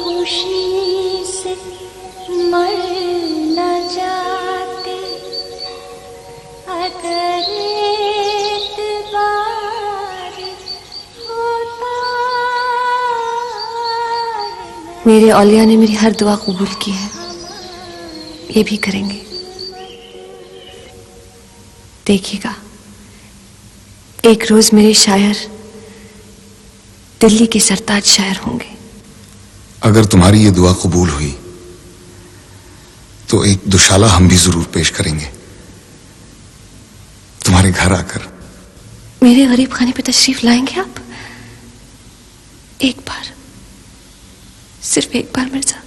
खुशी से मर न जाते अगर एतबार होता। मेरे औलिया ने मेरी हर दुआ कबूल की है, ये भी करेंगे। देखिएगा, एक रोज मेरे शायर दिल्ली के सरताज शायर होंगे। अगर तुम्हारी ये दुआ कबूल हुई तो एक दुशाला हम भी जरूर पेश करेंगे तुम्हारे घर आकर। मेरे गरीब खाने पे तशरीफ लाएंगे आप? एक बार, सिर्फ एक बार मिर्जा।